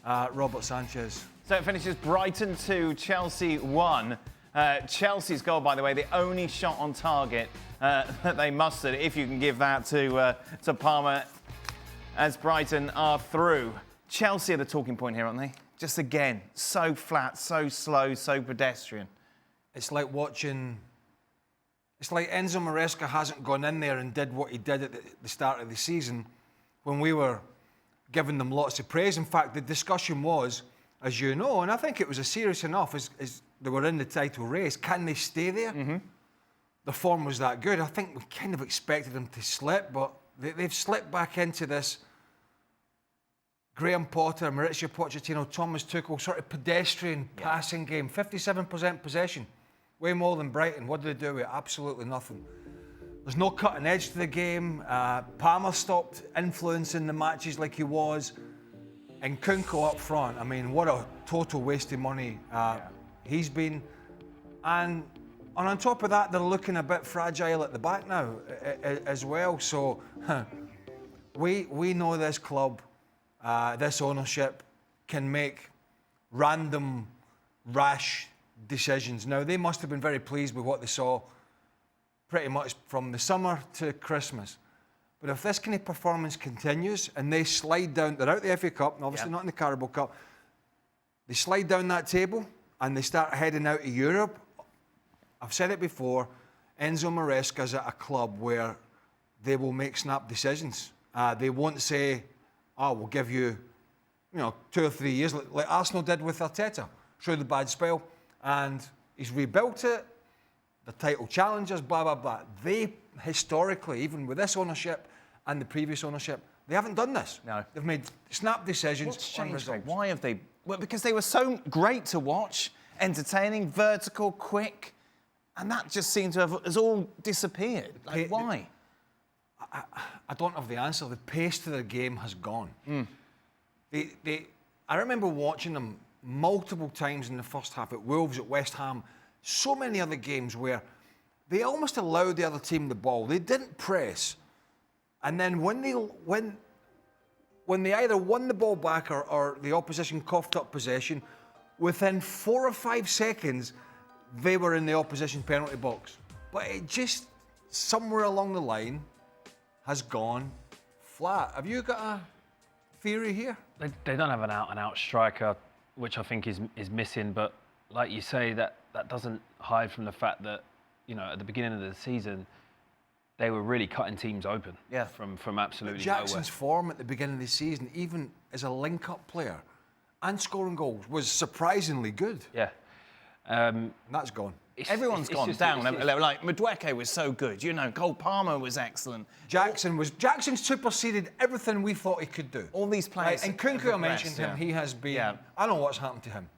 Robert Sanchez. So it finishes Brighton 2, Chelsea 1. Chelsea's goal, by the way, the only shot on target that they mustered, if you can give that to Palmer, as Brighton are through. Chelsea are the talking point here, aren't they? Just again, so flat, so slow, so pedestrian. It's like Enzo Maresca hasn't gone in there and did what he did at the start of the season when we were giving them lots of praise. In fact, the discussion was, as you know, and I think it was serious enough, as they were in the title race, can they stay there? Mm-hmm. The form was that good. I think we kind of expected them to slip, but they've slipped back into this Graham Potter, Mauricio Pochettino, Thomas Tuchel sort of pedestrian passing game. 57% possession, way more than Brighton. What did they do with it? Absolutely nothing. There's no cutting edge to the game. Palmer stopped influencing the matches like he was. And Kunko up front, I mean, what a total waste of money he's been. And on top of that, they're looking a bit fragile at the back now as well. So we know this club, this ownership can make random, rash decisions. Now, they must have been very pleased with what they saw pretty much from the summer to Christmas. But if this kind of performance continues and they slide down, they're out the FA Cup, and obviously not in the Carabao Cup, they slide down that table and they start heading out of Europe. I've said it before, Enzo Maresca's at a club where they will make snap decisions. They won't say, we'll give you, 2 or 3 years, like Arsenal did with Arteta, through the bad spell. And he's rebuilt it, the title challengers, blah, blah, blah. They, historically, even with this ownership and the previous ownership, they haven't done this. No. They've made snap decisions. What's changed, results. Why have they? Well, because they were so great to watch, entertaining, vertical, quick, and that just seemed to has all disappeared. Why? I don't have the answer. The pace to the game has gone. I remember watching them multiple times in the first half at Wolves, at West Ham, so many other games where they almost allowed the other team the ball. They didn't press. And then when they either won the ball back or the opposition coughed up possession, within 4 or 5 seconds, they were in the opposition penalty box. But it just, somewhere along the line, has gone flat. Have you got a theory here? They don't have an out-and-out striker, which I think is missing. But like you say, that doesn't hide from the fact that, at the beginning of the season, they were really cutting teams open. Yeah. From absolutely Jackson's nowhere. form at the beginning of the season, even as a link-up player and scoring goals, was surprisingly good. Yeah. And that's gone. Everyone's gone down. Like Madueke was so good. Cole Palmer was excellent. Jackson superseded everything we thought he could do. All these players. And Kunku, I mentioned him. He has been. I don't know what's happened to him.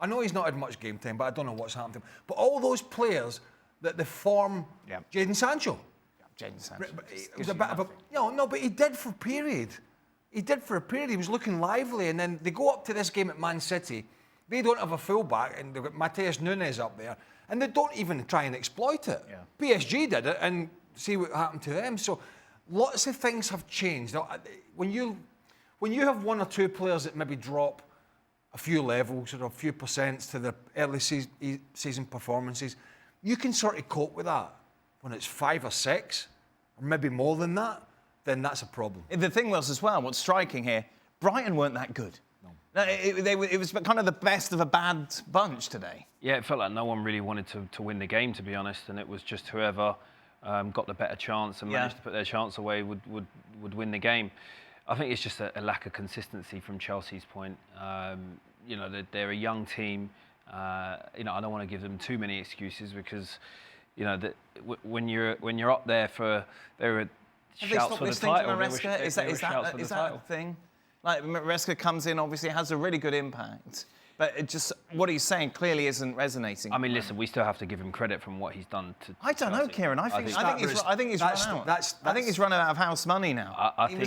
I know he's not had much game time, but I don't know what's happened to him. But all those players that the form, Jadon Sancho. Jadon Sancho. It was a bit of a but he did for a period. He was looking lively, and then they go up to this game at Man City. They don't have a fullback, and they've got Mateus Nunes up there, and they don't even try and exploit it. Yeah. PSG did it, and see what happened to them. So lots of things have changed. Now, when you have 1 or 2 players that maybe drop a few levels or a few percents to their early season performances, you can sort of cope with that. When it's 5 or 6, or maybe more than that, then that's a problem. The thing was as well, what's striking here, Brighton weren't that good. No, it was kind of the best of a bad bunch today. Yeah, it felt like no one really wanted to win the game, to be honest, and it was just whoever got the better chance and managed to put their chance away would win the game. I think it's just a lack of consistency from Chelsea's point. They're a young team. I don't want to give them too many excuses because, when you're up there for shouts for the title. Is that a thing? Like Maresca comes in, obviously has a really good impact, but it just what he's saying clearly isn't resonating. I mean, listen, we still have to give him credit from what he's done. I don't know, Kieran. I think he's run out. I think he's run out of house money now. I think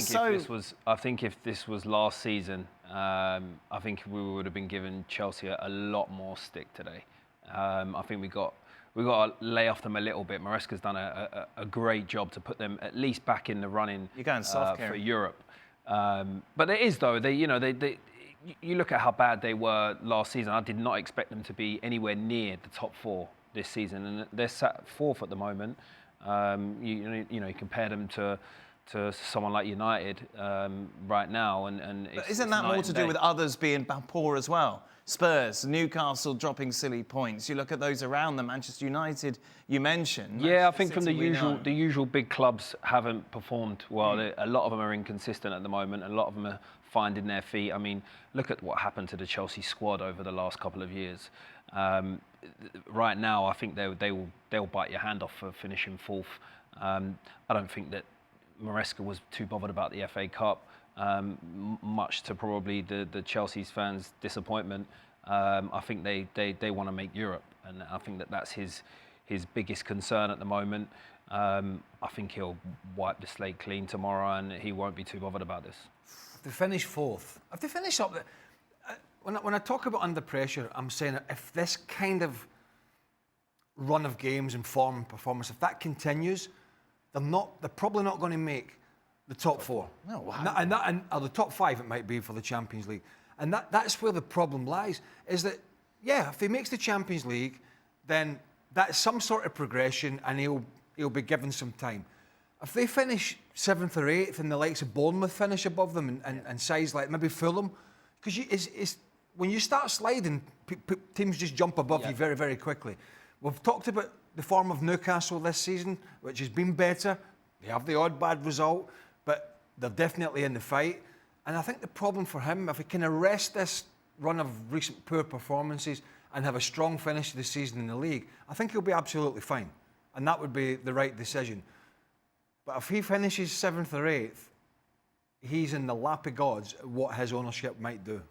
if this was last season, I think we would have been giving Chelsea a lot more stick today. I think we got to lay off them a little bit. Maresca's done a great job to put them at least back in the running. You're going soft, for Europe. But it is though. you look at how bad they were last season. I did not expect them to be anywhere near the top 4 this season, and they're sat 4th at the moment. You compare them to someone like United right now, and but isn't that more to do with others being poor as well? Spurs, Newcastle dropping silly points. You look at those around them, Manchester United, you mentioned. Yeah, I think from the usual big clubs haven't performed well. A lot of them are inconsistent at the moment. A lot of them are finding their feet. I mean, look at what happened to the Chelsea squad over the last couple of years. Right now, I think they'll bite your hand off for finishing 4th. I don't think that Maresca was too bothered about the FA Cup. Much to probably the Chelsea's fans' disappointment. I think they want to make Europe, and I think that's his biggest concern at the moment. I think he'll wipe the slate clean tomorrow, and he won't be too bothered about this. If they finish 4th, if they finish up there, when I talk about under pressure, I'm saying if this kind of run of games and form and performance, if that continues, they're probably not going to make the top 4. No, or the top 5 it might be for the Champions League. And that's where the problem lies, is that, yeah, if he makes the Champions League, then that's some sort of progression and he'll be given some time. If they finish 7th or 8th and the likes of Bournemouth finish above them and sides like maybe Fulham, because when you start sliding, teams just jump above you very, very quickly. We've talked about the form of Newcastle this season, which has been better. They have the odd bad result, but they're definitely in the fight. And I think the problem for him, if he can arrest this run of recent poor performances and have a strong finish to the season in the league, I think he'll be absolutely fine. And that would be the right decision. But if he finishes 7th or 8th, he's in the lap of gods what his ownership might do.